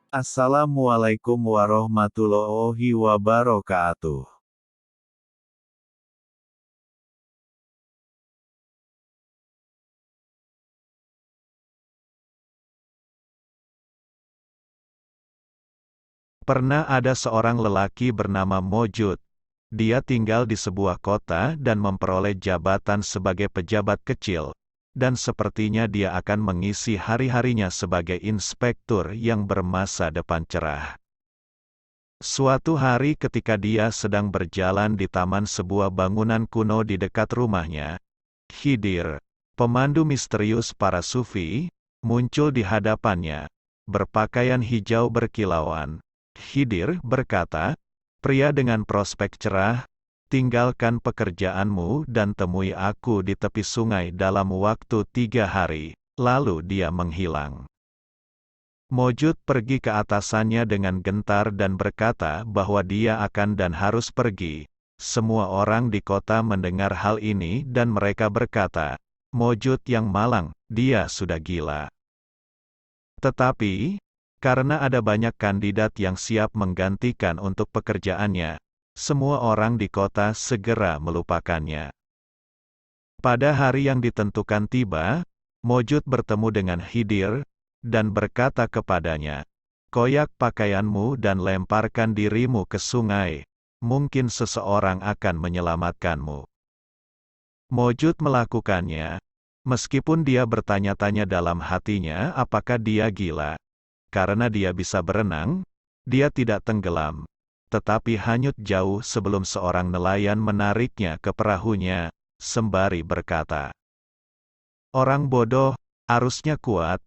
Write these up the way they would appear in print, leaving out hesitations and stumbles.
Assalamualaikum warahmatullahi wabarakatuh. Pernah ada seorang lelaki bernama Mojud. Dia tinggal di sebuah kota dan memperoleh jabatan sebagai pejabat kecil. Dan sepertinya dia akan mengisi hari-harinya sebagai inspektur yang bermasa depan cerah. Suatu hari ketika dia sedang berjalan di taman sebuah bangunan kuno di dekat rumahnya, Khidir, pemandu misterius para sufi, muncul di hadapannya, berpakaian hijau berkilauan. Khidir berkata, "Pria dengan prospek cerah, tinggalkan pekerjaanmu dan temui aku di tepi sungai dalam waktu 3 hari." Lalu dia menghilang. Mojud pergi ke atasannya dengan gentar dan berkata bahwa dia akan dan harus pergi. Semua orang di kota mendengar hal ini dan mereka berkata, "Mojud yang malang, dia sudah gila." Tetapi, karena ada banyak kandidat yang siap menggantikan untuk pekerjaannya, semua orang di kota segera melupakannya. Pada hari yang ditentukan tiba, Mojud bertemu dengan Khidir, dan berkata kepadanya, "Koyak pakaianmu dan lemparkan dirimu ke sungai, mungkin seseorang akan menyelamatkanmu." Mojud melakukannya, meskipun dia bertanya-tanya dalam hatinya apakah dia gila. Karena dia bisa berenang, dia tidak tenggelam, tetapi hanyut jauh sebelum seorang nelayan menariknya ke perahunya, sembari berkata, "Orang bodoh, arusnya kuat.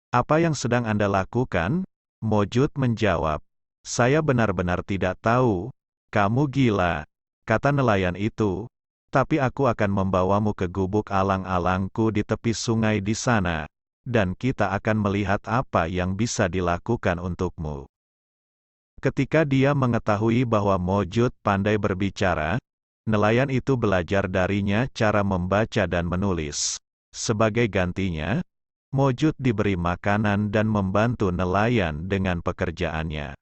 Apa yang sedang Anda lakukan?" Mojud menjawab, "Saya benar-benar tidak tahu. Kamu gila," kata nelayan itu, "tapi aku akan membawamu ke gubuk alang-alangku di tepi sungai di sana, dan kita akan melihat apa yang bisa dilakukan untukmu." Ketika dia mengetahui bahwa Mojud pandai berbicara, nelayan itu belajar darinya cara membaca dan menulis. Sebagai gantinya, Mojud diberi makanan dan membantu nelayan dengan pekerjaannya.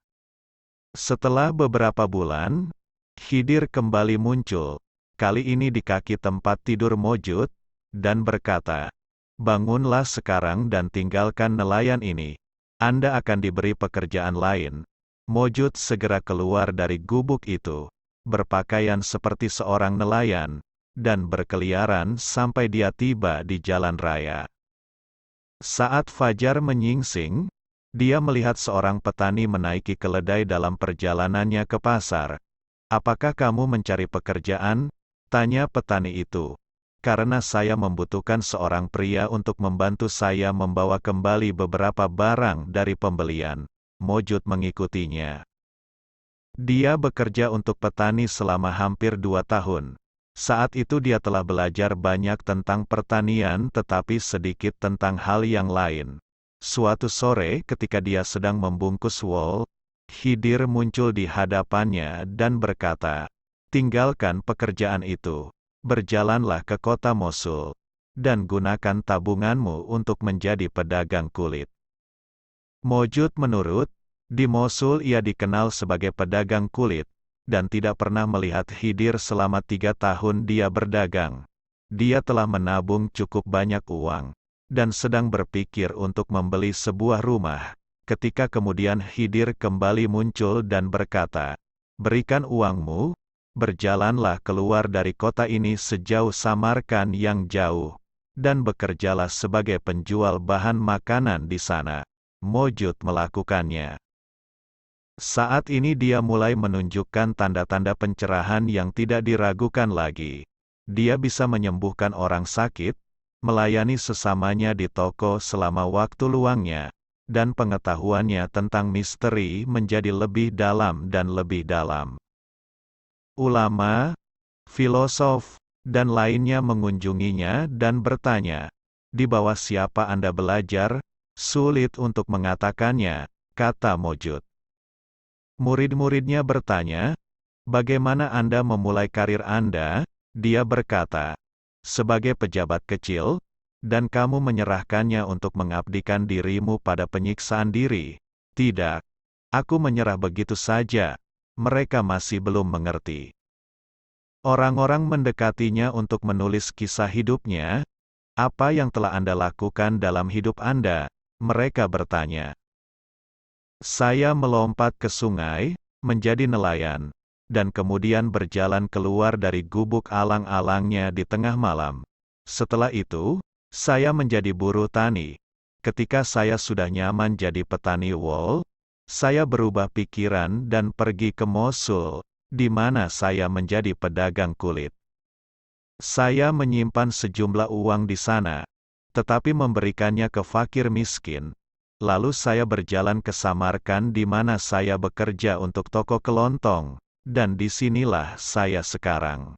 Setelah beberapa bulan, Khidir kembali muncul, kali ini di kaki tempat tidur Mojud, dan berkata, "Bangunlah sekarang dan tinggalkan nelayan ini. Anda akan diberi pekerjaan lain." Mojud segera keluar dari gubuk itu, berpakaian seperti seorang nelayan, dan berkeliaran sampai dia tiba di jalan raya. Saat fajar menyingsing, dia melihat seorang petani menaiki keledai dalam perjalanannya ke pasar. "Apakah kamu mencari pekerjaan?" tanya petani itu. "Karena saya membutuhkan seorang pria untuk membantu saya membawa kembali beberapa barang dari pembelian." Mojud mengikutinya. Dia bekerja untuk petani selama hampir 2 tahun. Saat itu dia telah belajar banyak tentang pertanian tetapi sedikit tentang hal yang lain. Suatu sore ketika dia sedang membungkus wol, Khidir muncul di hadapannya dan berkata, "Tinggalkan pekerjaan itu. Berjalanlah ke kota Mosul, dan gunakan tabunganmu untuk menjadi pedagang kulit." Mojud menurut, di Mosul ia dikenal sebagai pedagang kulit, dan tidak pernah melihat Khidir selama 3 tahun dia berdagang. Dia telah menabung cukup banyak uang, dan sedang berpikir untuk membeli sebuah rumah, ketika kemudian Khidir kembali muncul dan berkata, "Berikan uangmu, berjalanlah keluar dari kota ini sejauh Samarkan yang jauh, dan bekerjalah sebagai penjual bahan makanan di sana." Mojud melakukannya. Saat ini dia mulai menunjukkan tanda-tanda pencerahan yang tidak diragukan lagi. Dia bisa menyembuhkan orang sakit, melayani sesamanya di toko selama waktu luangnya, dan pengetahuannya tentang misteri menjadi lebih dalam dan lebih dalam. Ulama, filosof, dan lainnya mengunjunginya dan bertanya, "Di bawah siapa Anda belajar?" "Sulit untuk mengatakannya," kata Mojud. Murid-muridnya bertanya, "Bagaimana Anda memulai karir Anda?" Dia berkata, "Sebagai pejabat kecil, dan kamu menyerahkannya untuk mengabdikan dirimu pada penyiksaan diri." "Tidak, Aku menyerah begitu saja. Mereka masih belum mengerti. Orang-orang mendekatinya untuk menulis kisah hidupnya. Apa yang telah Anda lakukan dalam hidup Anda? Mereka bertanya. Saya melompat ke sungai, menjadi nelayan, dan kemudian berjalan keluar dari gubuk alang-alangnya di tengah malam. Setelah itu, saya menjadi buruh tani. Ketika saya sudah nyaman jadi petani wol, saya berubah pikiran dan pergi ke Mosul, di mana saya menjadi pedagang kulit. Saya menyimpan sejumlah uang di sana, tetapi memberikannya ke fakir miskin. Lalu saya berjalan ke Samarkand di mana saya bekerja untuk toko kelontong, dan disinilah saya sekarang.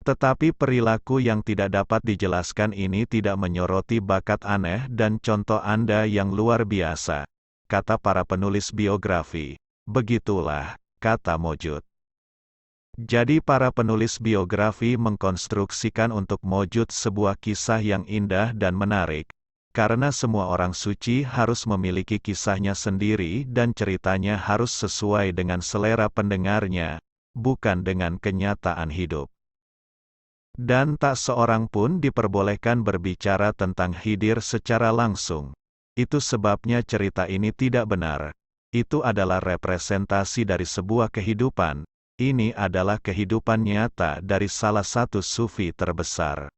Tetapi perilaku yang tidak dapat dijelaskan ini tidak menyoroti bakat aneh dan contoh Anda yang luar biasa, kata para penulis biografi. Begitulah, kata Mojud. Jadi para penulis biografi mengkonstruksikan untuk Mojud sebuah kisah yang indah dan menarik, karena semua orang suci harus memiliki kisahnya sendiri dan ceritanya harus sesuai dengan selera pendengarnya, bukan dengan kenyataan hidup. Dan tak seorang pun diperbolehkan berbicara tentang Khidir secara langsung. Itu sebabnya cerita ini tidak benar. Itu adalah representasi dari sebuah kehidupan. Ini adalah kehidupan nyata dari salah satu sufi terbesar.